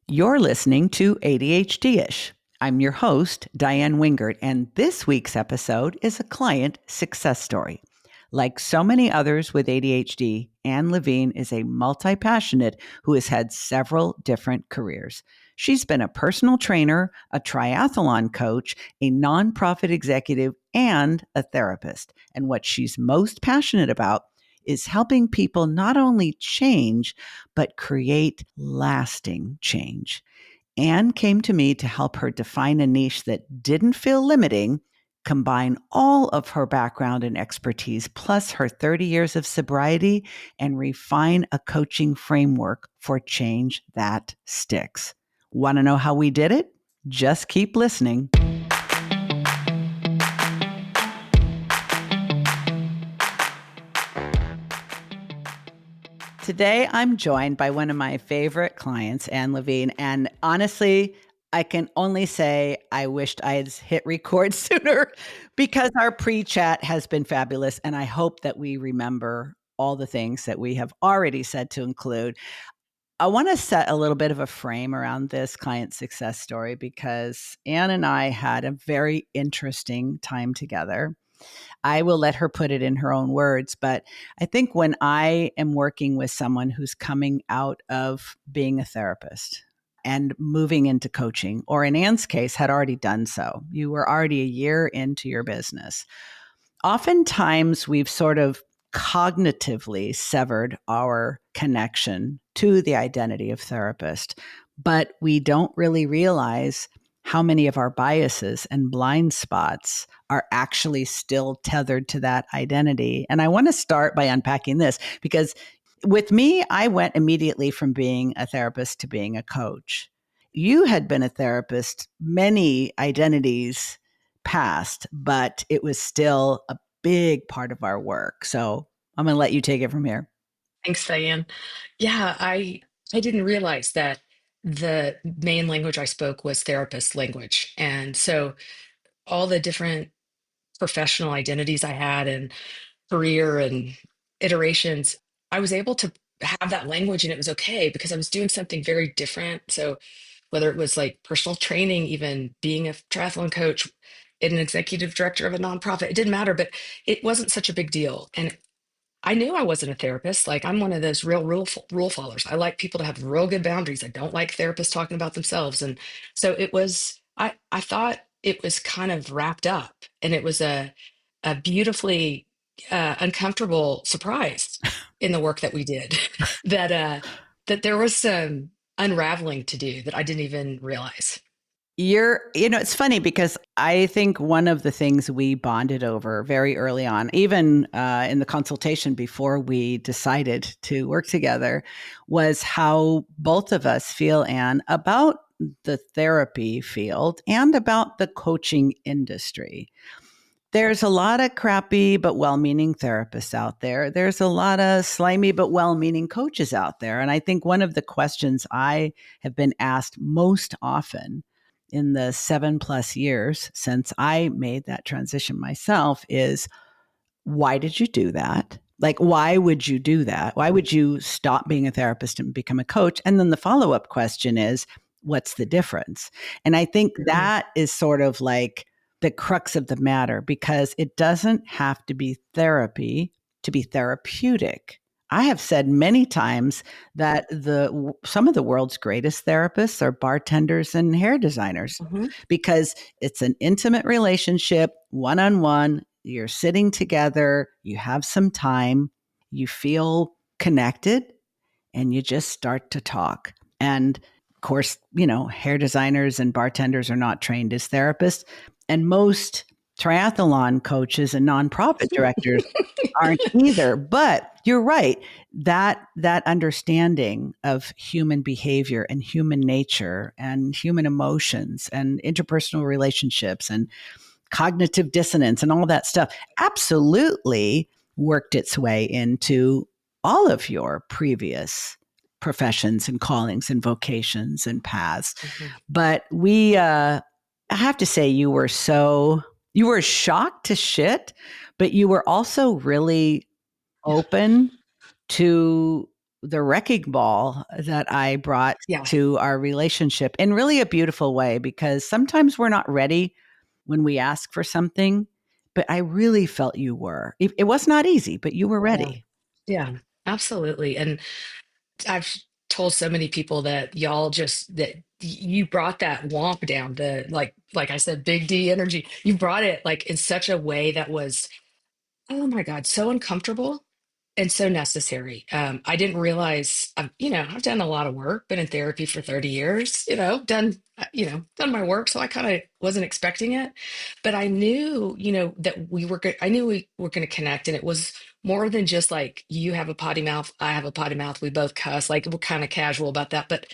You're listening to ADHD-ish. I'm your host, Diane Wingert, and this week's episode is a client success story. Like so many others with ADHD, Anne Levine is a multi-passionate who has had several different careers. She's been a personal trainer, a triathlon coach, a nonprofit executive, and a therapist. And what she's most passionate about is helping people not only change, but create lasting change. Anne came to me to help her define a niche that didn't feel limiting, combine all of her background and expertise, plus her 30 years of sobriety, and refine a coaching framework for change that sticks. Want to know how we did it? Just keep listening. Today, I'm joined by one of my favorite clients, Anne Levine. And honestly, I can only say I wished I had hit record sooner because our pre-chat has been fabulous. And I hope that we remember all the things that we have already said to include. I want to set a little bit of a frame around this client success story because Anne and I had a very interesting time together. I will let her put it in her own words. But I think when I am working with someone who's coming out of being a therapist and moving into coaching, or in Anne's case, had already done so, you were already a year into your business. Oftentimes, we've sort of cognitively severed our connection to the identity of therapist, but we don't really realize how many of our biases and blind spots are actually still tethered to that identity. And I want to start by unpacking this because with me, I went immediately from being a therapist to being a coach. You had been a therapist, many identities past, but it was still a big part of our work. So I'm going to let you take it from here. Thanks, Diane. Yeah, I didn't realize that the main language I spoke was therapist language. And so all the different professional identities I had and career and iterations, I was able to have that language and it was okay because I was doing something very different. So whether it was like personal training, even being a triathlon coach, an executive director of a nonprofit, it didn't matter, but it wasn't such a big deal. And I knew I wasn't a therapist. Like I'm one of those real rule followers. I like people to have real good boundaries. I don't like therapists talking about themselves. And so it was. I thought it was kind of wrapped up, and it was a beautifully uncomfortable surprise in the work that we did. That there was some unraveling to do that I didn't even realize. It's funny because I think one of the things we bonded over very early on, even in the consultation before we decided to work together, was how both of us feel, Anne, about the therapy field and about the coaching industry. There's a lot of crappy but well meaning therapists out there. There's a lot of slimy but well meaning coaches out there. And I think one of the questions I have been asked most often in the 7+ years since I made that transition myself is, why did you do that? Like, why would you do that? Why would you stop being a therapist and become a coach? And then the follow up question is, what's the difference? And I think Mhm. that is sort of like the crux of the matter because it doesn't have to be therapy to be therapeutic. I have said many times that some of the world's greatest therapists are bartenders and hair designers Mhm. because it's an intimate relationship, one on one. You're sitting together, you have some time, you feel connected, and you just start to talk. And of course, hair designers and bartenders are not trained as therapists. And most triathlon coaches and nonprofit directors aren't either. But you're right. That understanding of human behavior and human nature and human emotions and interpersonal relationships and cognitive dissonance and all that stuff absolutely worked its way into all of your previous professions and callings and vocations and paths. Mhm. But I have to say, you were shocked to shit, but you were also really open to the wrecking ball that I brought Yeah. to our relationship in really a beautiful way, because sometimes we're not ready when we ask for something, but I really felt you were. It was not easy, but you were Yeah. ready. Yeah. Absolutely. And I've told so many people that y'all just that you brought that womp down, the like I said, big D energy. You brought it like in such a way that was, oh my God, so uncomfortable and so necessary. I didn't realize, I've done a lot of work, been in therapy for 30 years, done my work. So I kind of wasn't expecting it, but I knew, that I knew we were going to connect. And it was more than just like, you have a potty mouth, I have a potty mouth, we both cuss, like we're kind of casual about that. But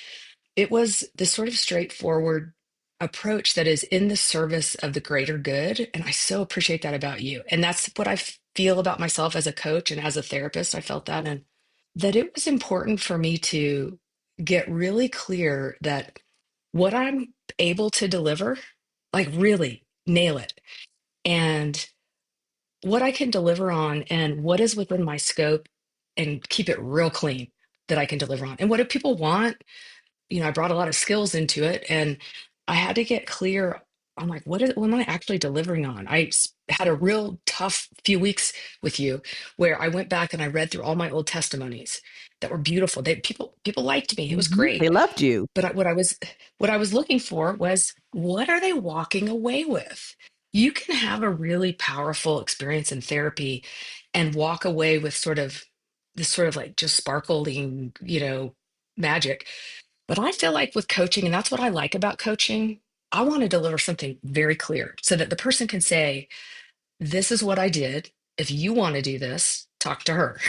it was this sort of straightforward approach that is in the service of the greater good. And I so appreciate that about you. And that's what I feel about myself as a coach and as a therapist. I felt that. And that it was important for me to get really clear that what I'm able to deliver, like really nail it. And what I can deliver on and what is within my scope and keep it real clean that I can deliver on. And what do people want? I brought a lot of skills into it and I had to get clear on like, what am I actually delivering on? Had a real tough few weeks with you where I went back and I read through all my old testimonies that were beautiful. People liked me. It was They great. loved you. But what I was looking for was, what are they walking away with? You can have a really powerful experience in therapy and walk away with sort of like just sparkling, magic. But I feel like with coaching, and that's what I like about coaching, I want to deliver something very clear so that the person can say, this is what I did. If you want to do this, talk to her.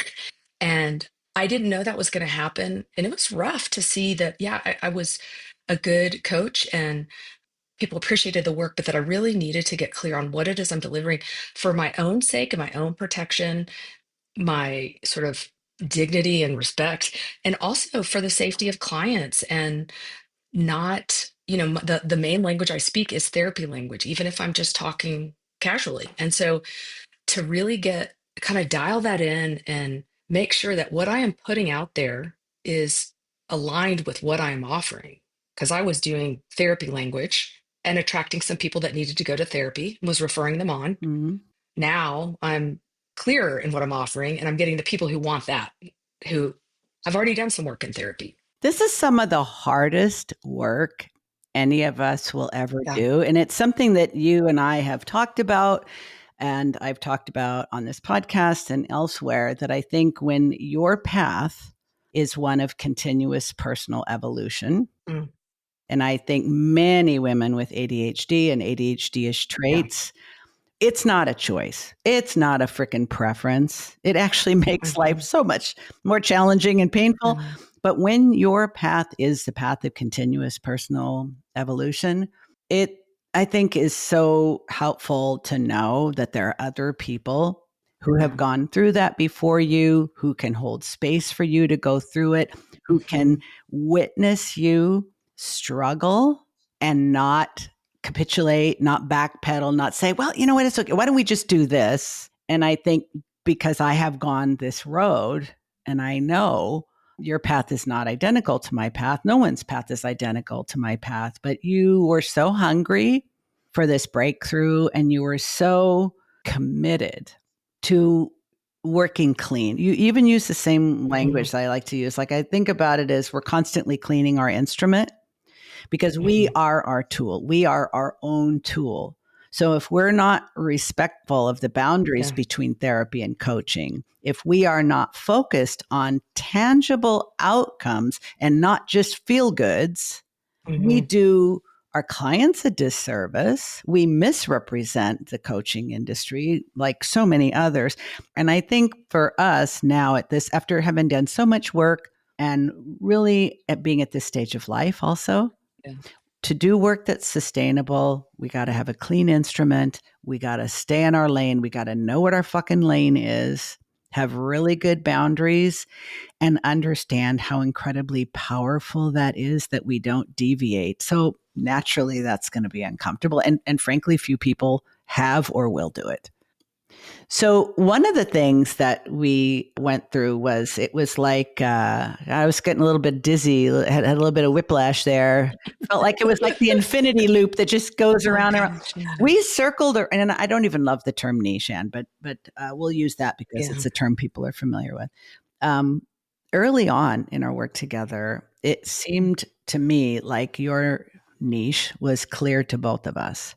And I didn't know that was going to happen. And it was rough to see that, yeah, I was a good coach and people appreciated the work, but that I really needed to get clear on what it is I'm delivering for my own sake and my own protection, my sort of dignity and respect, and also for the safety of clients and not, the main language I speak is therapy language, even if I'm just talking casually. And so to really get kind of dial that in and make sure that what I am putting out there is aligned with what I am offering. Because I was doing therapy language and attracting some people that needed to go to therapy, was referring them on. Mhm. Now I'm clearer in what I'm offering and I'm getting the people who want that, who I've already done some work in therapy. This is some of the hardest work any of us will ever Yeah. do. And it's something that you and I have talked about, and I've talked about on this podcast and elsewhere, that I think when your path is one of continuous personal evolution, Mm, and I think many women with ADHD and ADHD-ish yeah. traits, it's not a choice. It's not a freaking preference. It actually makes life Mhm. so much more challenging and painful. Yeah. But when your path is the path of continuous personal evolution, it, I think, is so helpful to know that there are other people who have Yeah. gone through that before you, who can hold space for you to go through it, who can Mhm. witness you struggle and not capitulate, not backpedal, not say, well, you know what, it's okay. Why don't we just do this? And I think because I have gone this road and I know your path is not identical to my path, no one's path is identical to my path, but you were so hungry for this breakthrough and you were so committed to working clean. You even use the same Mhm. language that I like to use. Like, I think about it as we're constantly cleaning our instrument because we Mhm. are our tool. We are our own tool. So if we're not respectful of the boundaries Yeah. between therapy and coaching, if we are not focused on tangible outcomes and not just feel goods, we Mhm. do our clients a disservice. We misrepresent the coaching industry like so many others. And I think for us now at this, after having done so much work and really at being at this stage of life also, Yeah. to do work that's sustainable, we got to have a clean instrument. We got to stay in our lane. We got to know what our fucking lane is, have really good boundaries, and understand how incredibly powerful that is that we don't deviate. So naturally, that's going to be uncomfortable. And frankly, few people have or will do it. So one of the things that we went through was it was like I was getting a little bit dizzy, had a little bit of whiplash there. Felt like it was like the infinity loop that just goes Oh around and around. gosh, yeah. We circled, and I don't even love the term niche, Ann, but we'll use that because Yeah. it's a term people are familiar with. Um, Early on in our work together, it seemed to me like your niche was clear to both of us.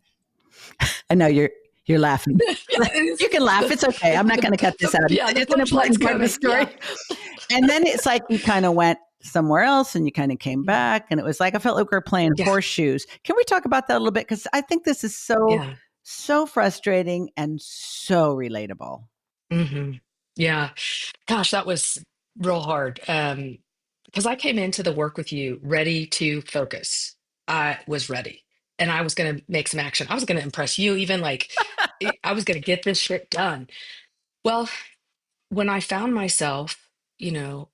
I know you're laughing. Yeah, it is. You can laugh. It's okay. I'm not going to cut this out. Yeah, the It's an punchline's important part of the coming. Yeah. story. And then it's like you kind of went somewhere else and you kind of came Mhm. back. And it was like, I felt like we were playing Yeah. horseshoes. Can we talk about that a little bit? Because I think this is so, Yeah. so frustrating and so relatable. hmm Yeah. Gosh, that was real hard. Because I came into the work with you ready to focus. I was ready and I was going to make some action. I was going to impress you, even like I was going to get this shit done. Well, when I found myself,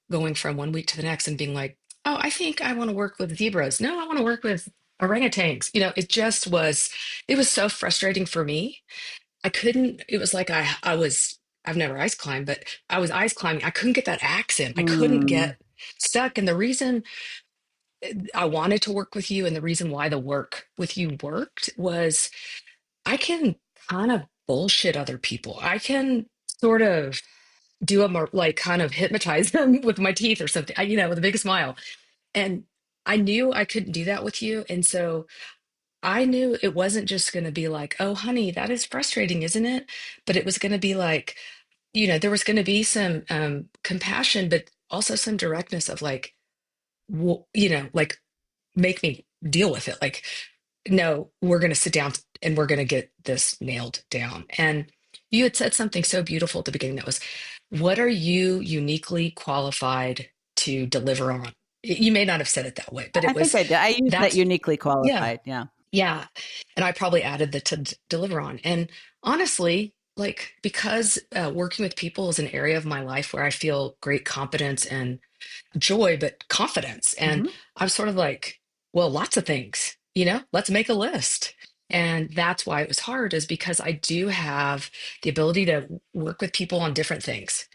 going from one week to the next and being like, oh, I think I want to work with zebras. No, I want to work with orangutans. It was so frustrating for me. I couldn't, it was like I've never ice climbed, but I was ice climbing. I couldn't get that accent. I couldn't Mm, get stuck. And the reason I wanted to work with you and the reason why the work with you worked was I can kind of bullshit other people. I can sort of do them or like kind of hypnotize them with my teeth or something, with a big smile. And I knew I couldn't do that with you. And so I knew it wasn't just going to be like, oh, honey, that is frustrating, isn't it? But it was going to be like, there was going to be some compassion, but also some directness of like, like make me deal with it. Like, no, we're going to sit down and we're going to get this nailed down. And you had said something so beautiful at the beginning that was, what are you uniquely qualified to deliver on? You may not have said it that way, but I it think was I did. I used that that's, uniquely yeah, qualified. Yeah. yeah. And I probably added the to deliver on. And honestly, like because working with people is an area of my life where I feel great competence and joy, but confidence. And Hmm. I'm sort of like, well, lots of things, let's make a list. And that's why it was hard, is because I do have the ability to work with people on different things.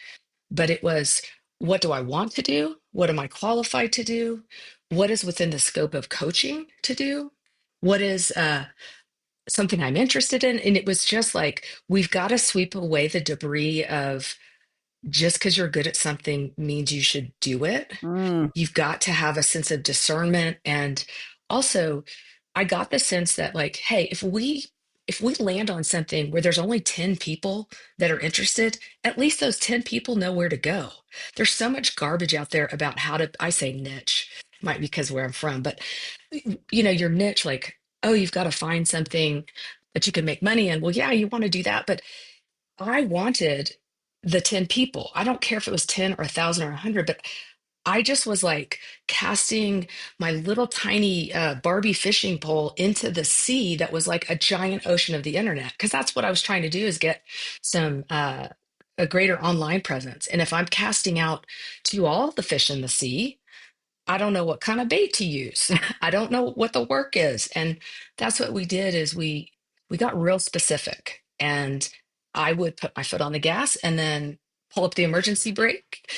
But it was, what do I want to do? What am I qualified to do? What is within the scope of coaching to do? What is something I'm interested in? And it was just like, we've got to sweep away the debris of just because you're good at something means you should do it. Mm, You've got to have a sense of discernment. And also, I got the sense that like, hey, if we land on something where there's only 10 people that are interested, at least those 10 people know where to go. There's so much garbage out there about how to, I say niche, might be because where I'm from, but your niche, like, oh, you've got to find something that you can make money in. Well, yeah, you want to do that, but I wanted the 10 people. I don't care if it was 10 or 1,000 or 100, but I just was like casting my little tiny Barbie fishing pole into the sea that was like a giant ocean of the internet. Because that's what I was trying to do, is get some a greater online presence. And if I'm casting out to all the fish in the sea, I don't know what kind of bait to use. I don't know what the work is. And that's what we did, is we got real specific. And I would put my foot on the gas and then pull up the emergency brake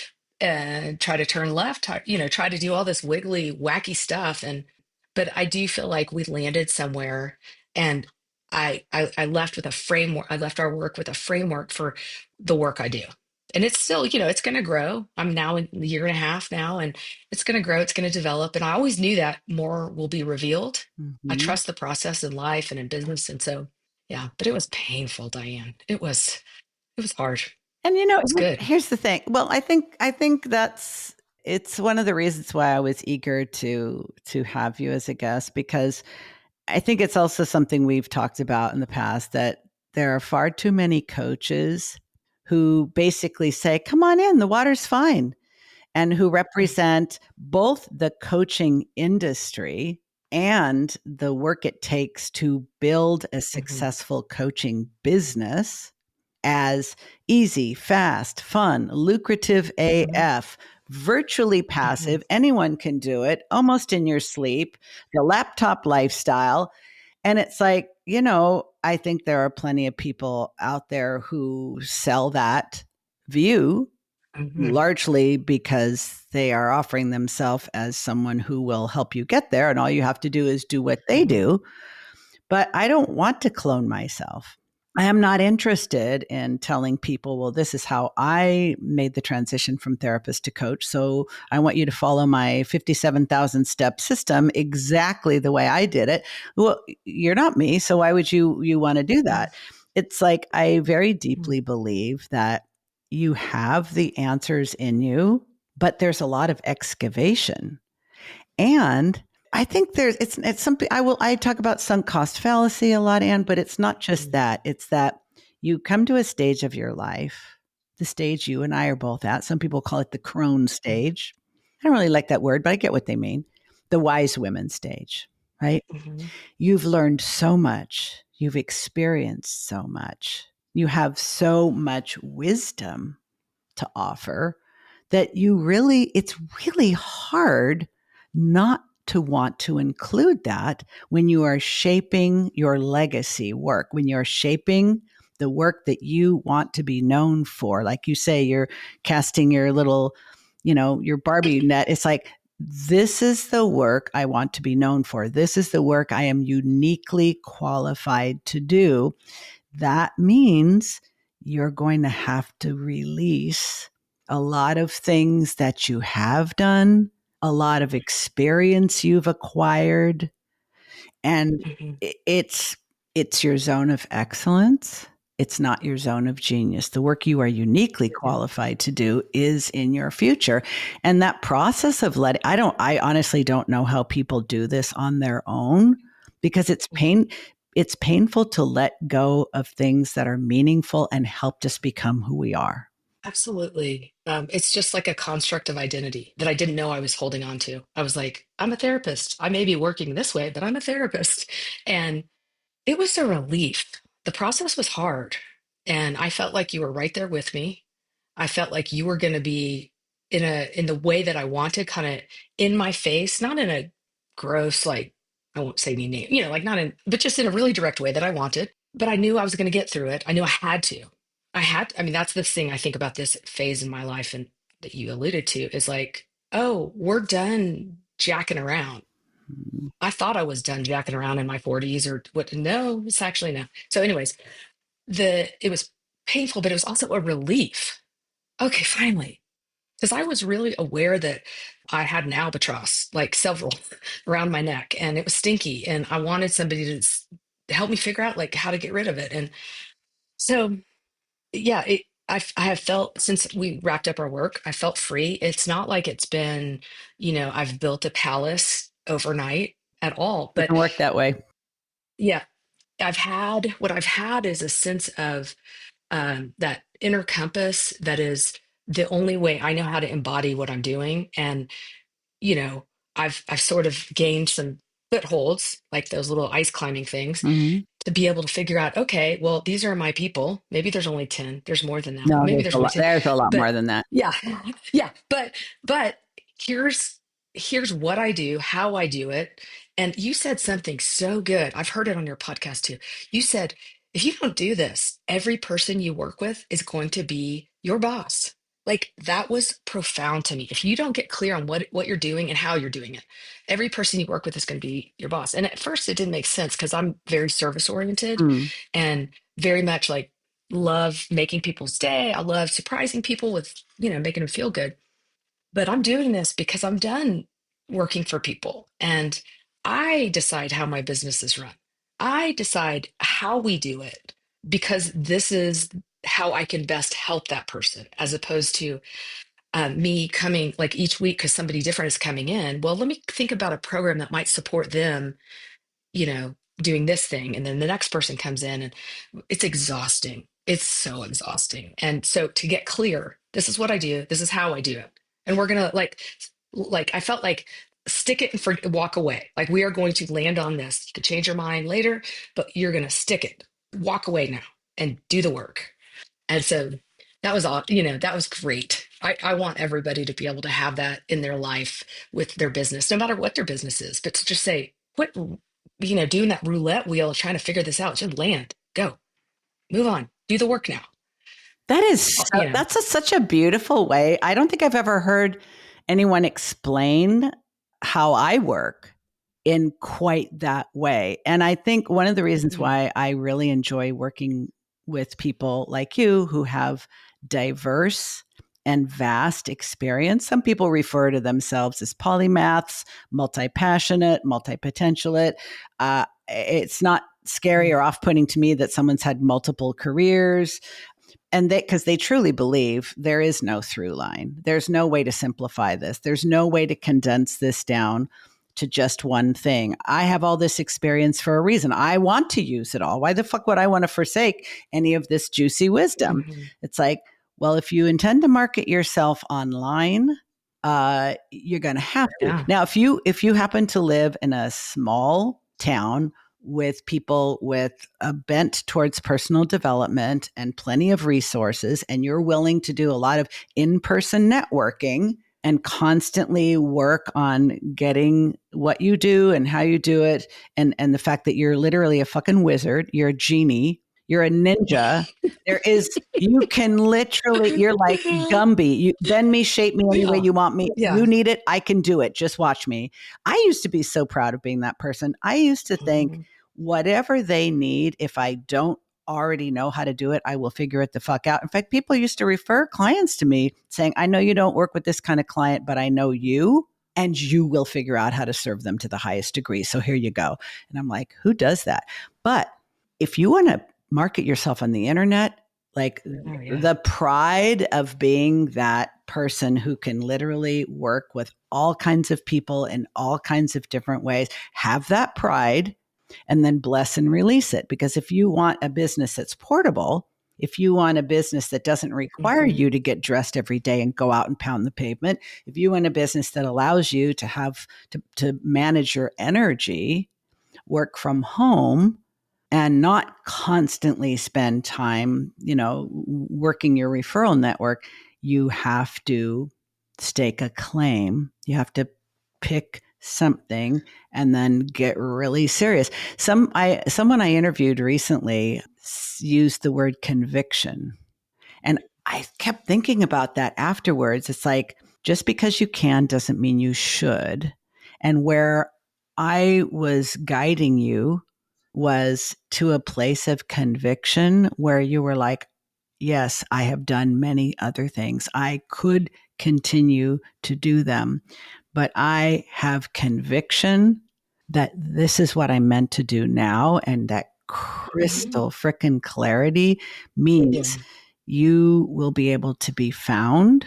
and try to turn left, try to do all this wiggly, wacky stuff. But I do feel like we landed somewhere, and I left with a framework. I left our work with a framework for the work I do. And it's still, it's going to grow. I'm now in a year and a half now, and it's going to grow, it's going to develop. And I always knew that more will be revealed. I mhm. trust the process in life and in business. And so, yeah, but it was painful, Diane. It was hard. It And was good. here's the thing. Well, I think that's it's one of the reasons why I was eager to have you as a guest, because I think it's also something we've talked about in the past, that there are far too many coaches who basically say, "Come on in, the water's fine," and who represent both the coaching industry and the work it takes to build a Mhm. successful coaching business as easy, fast, fun, lucrative Mhm. AF, virtually Mhm. passive. Anyone can do it, almost in your sleep, the laptop lifestyle. And it's like, I think there are plenty of people out there who sell that view Mhm. largely because they are offering themselves as someone who will help you get there. And all you have to do is do what they Mhm. do. But I don't want to clone myself. I am not interested in telling people, well, this is how I made the transition from therapist to coach. So I want you to follow my 57,000 step system exactly the way I did it. Well, you're not me. So why would you want to do that? It's like I very Mhm. deeply believe that you have the answers in you, but there's a lot of excavation. And I think it's something I talk about sunk cost fallacy a lot, Anne, but it's not just Mhm. that. It's that you come to a stage of your life, the stage you and I are both at. Some people call it the crone stage. I don't really like that word, but I get what they mean. The wise women stage, right? Mhm. You've learned so much. You've experienced so much. You have so much wisdom to offer that it's really hard not to want to include that when you are shaping your legacy work, when you're shaping the work that you want to be known for. Like you say, you're casting your little, your Barbie net. It's like, this is the work I want to be known for. This is the work I am uniquely qualified to do. That means you're going to have to release a lot of things that you have done, a lot of experience you've acquired, and Mhm. it's your zone of excellence. It's not your zone of genius. The work you are uniquely Mhm. qualified to do is in your future. And that process of I honestly don't know how people do this on their own because Mhm. it's painful to let go of things that are meaningful and helped us become who we are. Absolutely. It's just like a construct of identity that I didn't know I was holding on to. I was like, I'm a therapist. I may be working this way, but I'm a therapist. And it was a relief. The process was hard. And I felt like you were right there with me. I felt like you were going to be in the way that I wanted, kind of in my face, not in a gross, like, I won't say any name, like not in, but just in a really direct way that I wanted. But I knew I was going to get through it. I knew I had to. I mean, that's the thing I think about this phase in my life and that you alluded to is like, oh, we're done jacking around. I thought I was done jacking around in my 40s or what. No, it's actually no. So, anyways, it was painful, but it was also a relief. Okay, finally. Because I was really aware that I had an albatross, like several around my neck, and it was stinky. And I wanted somebody to help me figure out like how to get rid of it. And so, yeah, I have felt since we wrapped up our work, I felt free. It's not like it's been, I've built a palace overnight at all. But Doesn't work that way. yeah, what I've had is a sense of that inner compass that is the only way I know how to embody what I'm doing. And, you know, I've sort of gained some footholds, like those little ice climbing things, Mhm. to be able to figure out, okay, well, these are my people. Maybe there's only 10. There's more than that. No, Maybe there's only 10. there's a lot more But than that. yeah, yeah. But here's here's what I do, how I do it. And you said something so good. I've heard it on your podcast too. You said, if you don't do this, every person you work with is going to be your boss. Like that was profound to me. If you don't get clear on what you're doing and how you're doing it, every person you work with is going to be your boss. And at first it didn't make sense because I'm very service oriented Mm. and very much like love making people's day. I love surprising people with, making them feel good. But I'm doing this because I'm done working for people and I decide how my business is run. I decide how we do it because this is how I can best help that person as opposed to me coming like each week because somebody different is coming in. Well, let me think about a program that might support them, doing this thing. And then the next person comes in and it's exhausting. It's so exhausting. And so to get clear, this is what I do, this is how I do it. And we're gonna like I felt like stick it and walk away. Like we are going to land on this. You could change your mind later, but you're gonna stick it. Walk away now and do the work. And so that was all, that was great. I want everybody to be able to have that in their life with their business, no matter what their business is, but to just say, quit doing that roulette wheel, trying to figure this out. Just land, go, move on, do the work now. That is Uh, You know, that's such a beautiful way. I don't think I've ever heard anyone explain how I work in quite that way. And I think one of the reasons Mhm. why I really enjoy working with people like you who have diverse and vast experience. Some people refer to themselves as polymaths, multi-passionate, multi-potentialate. It's not scary or off-putting to me that someone's had multiple careers, and they, because they truly believe there is no through line. There's no way to simplify this. There's no way to condense this down to just one thing. I have all this experience for a reason. I want to use it all. Why the fuck would I want to forsake any of this juicy wisdom? Mhm. It's like, well, if you intend to market yourself online, you're going to have to. Yeah. Now, if you happen to live in a small town with people with a bent towards personal development and plenty of resources, and you're willing to do a lot of in-person networking and constantly work on getting what you do and how you do it, and the fact that you're literally a fucking wizard, you're a genie, you're a ninja. There is You can literally, you're like Gumby. You bend me, shape me any way Yeah. you want me. Yeah. You need it, I can do it. Just watch me. I used to be so proud of being that person. I used to think Mhm. whatever they need, if I don't already know how to do it, I will figure it the fuck out. In fact, people used to refer clients to me saying, I know you don't work with this kind of client, but I know you, and you will figure out how to serve them to the highest degree. So here you go. And I'm like, who does that? But if you want to market yourself on the internet, like Oh yeah. the pride of being that person who can literally work with all kinds of people in all kinds of different ways, have that pride and then bless and release it. Because if you want a business that's portable, if you want a business that doesn't require Mhm. you to get dressed every day and go out and pound the pavement, if you want a business that allows you to have to manage your energy, work from home, and not constantly spend time, working your referral network, you have to stake a claim. You have to pick something and then get really serious. Someone I interviewed recently used the word conviction, and I kept thinking about that afterwards. It's like, just because you can doesn't mean you should. And where I was guiding you was to a place of conviction where you were like, yes, I have done many other things. I could continue to do them, but I have conviction that this is what I meant to do now. And that Mhm. crystal frickin' clarity means Yeah. you will be able to be found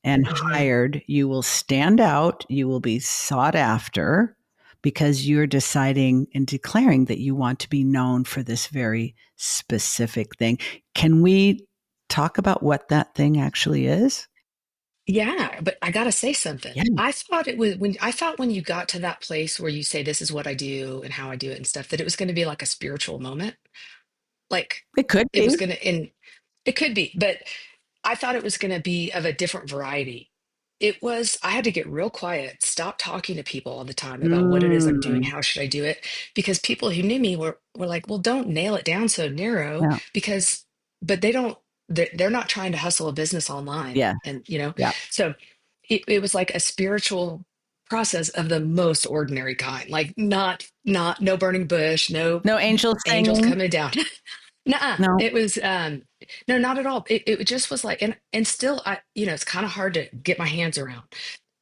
and Mhm. hired. You will stand out. You will be sought after because you're deciding and declaring that you want to be known for this very specific thing. Can we talk about what that thing actually is? Yeah, but I gotta say something. Yeah, I thought it was when I thought when you got to that place where you say this is what I do and how I do it and stuff, that it was going to be like a spiritual moment. Like it could it be. was going to, and it could be, but I thought it was going to be of a different variety. It was, I had to get real quiet, stop talking to people all the time about what it is I'm doing, Mm, how should I do it? Because people who knew me were like, well, don't nail it down so narrow yeah, because, but they don't, they're not trying to hustle a business online. yeah, And, yeah. so it was like a spiritual process of the most ordinary kind, like no burning bush, no No angels angels singing. coming down. Nuh-uh. No. It was no, not at all. It just was like, and still I, it's kind of hard to get my hands around.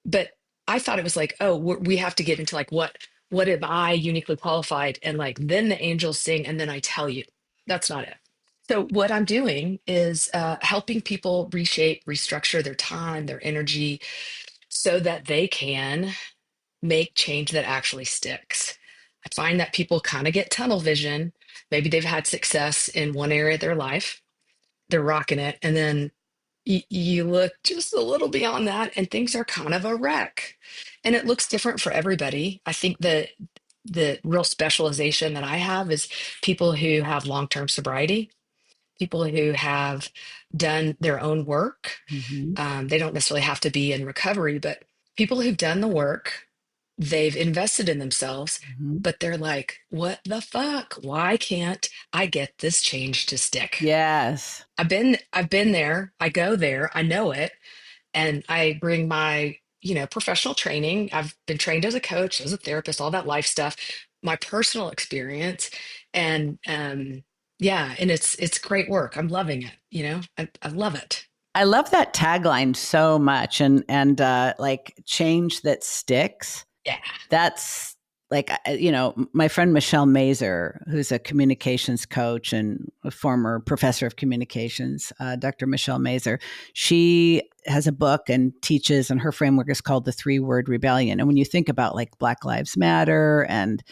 But I thought it was like, oh, we have to get into like what am I uniquely qualified, and like then the angels sing and then I tell you. That's not it. So what I'm doing is helping people reshape, restructure their time, their energy, so that they can make change that actually sticks. I find that people kind of get tunnel vision. Maybe they've had success in one area of their life, they're rocking it, and then you look just a little beyond that, and things are kind of a wreck. And it looks different for everybody. I think that the real specialization that I have is people who have long-term sobriety, people who have done their own work. Mhm. They don't necessarily have to be in recovery, but people who've done the work they've invested in themselves, Mhm. but they're like, what the fuck? Why can't I get this change to stick? Yes. I've been there. I go there. I know it. And I bring my, professional training. I've been trained as a coach, as a therapist, all that life stuff, my personal experience. And yeah, and it's great work. I'm loving it, I love it. I love that tagline so much, and like change that sticks. Yeah. That's like, my friend Michelle Mazer, who's a communications coach and a former professor of communications, Dr. Michelle Mazer, she has a book and teaches, and her framework is called the 3 word rebellion. And when you think about like Black Lives Matter, and,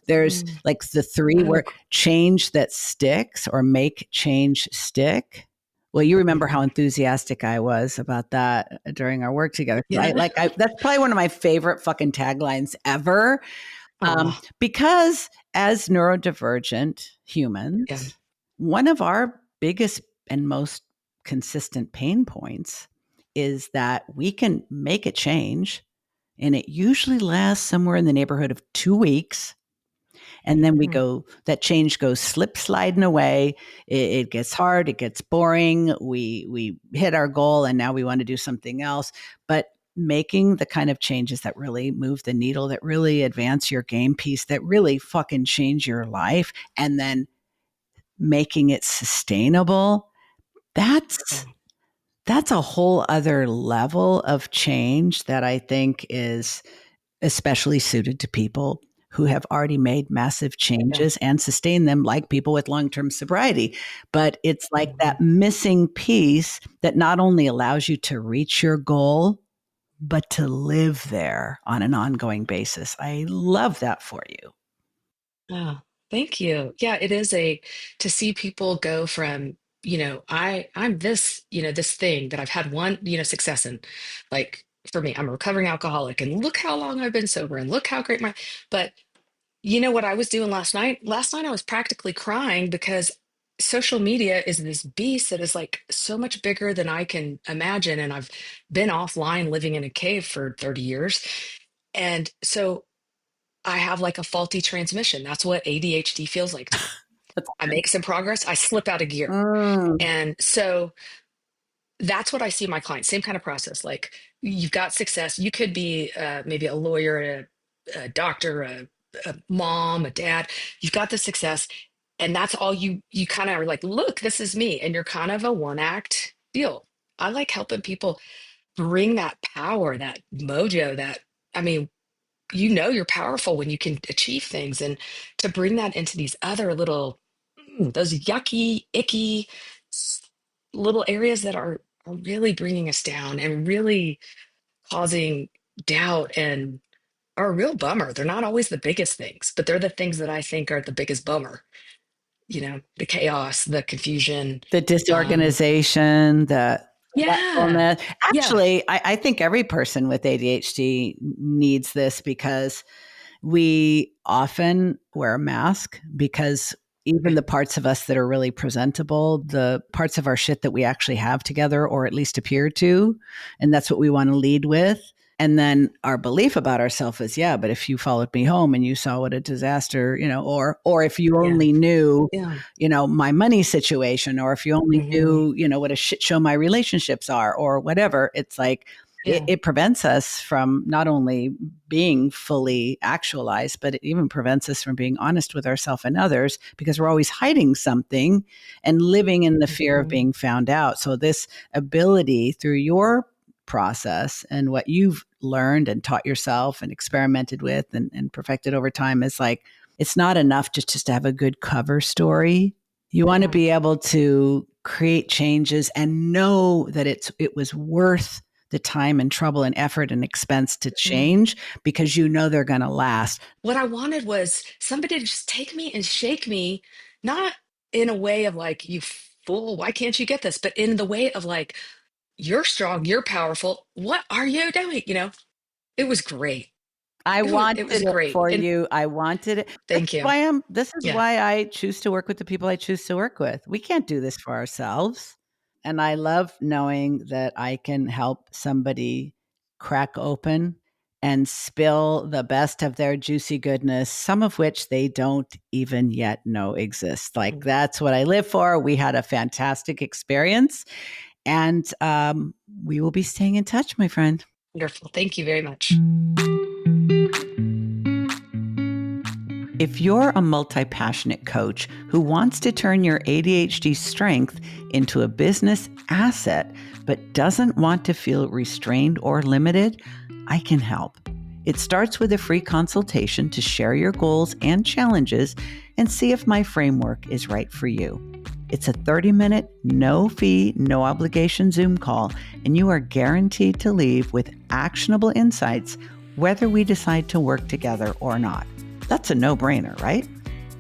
there's Mm. like the three Oh, word change that sticks, or make change stick. Well, you remember how mhm. enthusiastic I was about that during our work together. Yeah. That's probably one of my favorite fucking taglines ever. Oh, Because as neurodivergent yeah. humans, one of our biggest and most consistent pain points is that we can make a change, and it usually lasts somewhere in the neighborhood of 2 weeks, and then Mm. that change goes slip sliding away. It gets hard, it gets boring. We hit our goal, and now we want to do something else. But making the kind of changes that really move the needle, that really advance your game piece, that really fucking change your life, and then making it sustainable, Yeah. that's a whole other level of change that I think is especially suited to people who have already made massive Yeah. changes and sustain them, like people with long term sobriety. But it's like that Mhm. missing piece that not only allows you to reach your goal, but to live there on an ongoing basis. I love that for you. Oh, thank you. Yeah, it is a to see people go from, I'm this, this thing that I've had one, success in. Like for me, I'm a recovering alcoholic and look how long I've been sober and look how great but you know what I was doing last night? Last night I was practically crying because social media is this beast that is like so much bigger than I can imagine. And I've been offline living in a cave for 30 years. And so I have like a faulty transmission. That's what ADHD feels like to me. That's I make some progress, I slip out of gear. mm, And so that's what I see my clients, same kind of process. Like you've got success. You could be maybe a lawyer, a doctor, a mom, a dad. You've got the success, and that's all you kind of are like, look, this is me. And you're kind of a one act deal. I like helping people bring that power, that mojo, I mean, you're powerful when you can achieve things, and to bring that into these other little those yucky icky s- little areas that are really bringing us down and really causing doubt and are a real bummer. They're not always the biggest things, but they're the things that I think are the biggest bummer, the chaos, the confusion. the um disorganization, the yeah, forgetfulness. yeah, Actually, I think every person with ADHD needs this, because we often wear a mask, because even the parts of us that are really presentable, the parts of our shit that we actually have together, or at least appear to, and that's what we want to lead with. And then our belief about ourselves is, yeah, but if you followed me home and you saw what a disaster, or if you yeah, only knew, yeah. my money situation, or if you only Hmm. knew, what a shit show my relationships are, or whatever, it's like Yeah. it prevents us from not only being fully actualized, but it even prevents us from being honest with ourselves and others, because we're always hiding something and living in the fear of Hmm. being found out. So, this ability through your process and what you've learned and taught yourself and experimented with and perfected over time is like, it's not enough just to have a good cover story. You want to Yeah. be able to create changes and know that it was worth the time and trouble and effort and expense to Hmm. change, because they're going to last. What I wanted was somebody to just take me and shake me, not in a way of like, you fool, why can't you get this? But in the way of like, you're strong, you're powerful. What are you doing? It was great. I It was wanted it great. for And you. I wanted it. thank you. This is Yeah. why I choose to work with the people I choose to work with. We can't do this for ourselves. And I love knowing that I can help somebody crack open and spill the best of their juicy goodness, some of which they don't even yet know exist. Like, that's what I live for. We had a fantastic experience, and we will be staying in touch, my friend. Wonderful. Thank you very much. If you're a multi-passionate coach who wants to turn your ADHD strength into a business asset, but doesn't want to feel restrained or limited, I can help. It starts with a free consultation to share your goals and challenges and see if my framework is right for you. It's a 30-minute, no fee, no obligation Zoom call, and you are guaranteed to leave with actionable insights, whether we decide to work together or not. That's a no-brainer, right?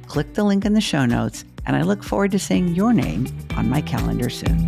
Click the link in the show notes, and I look forward to seeing your name on my calendar soon.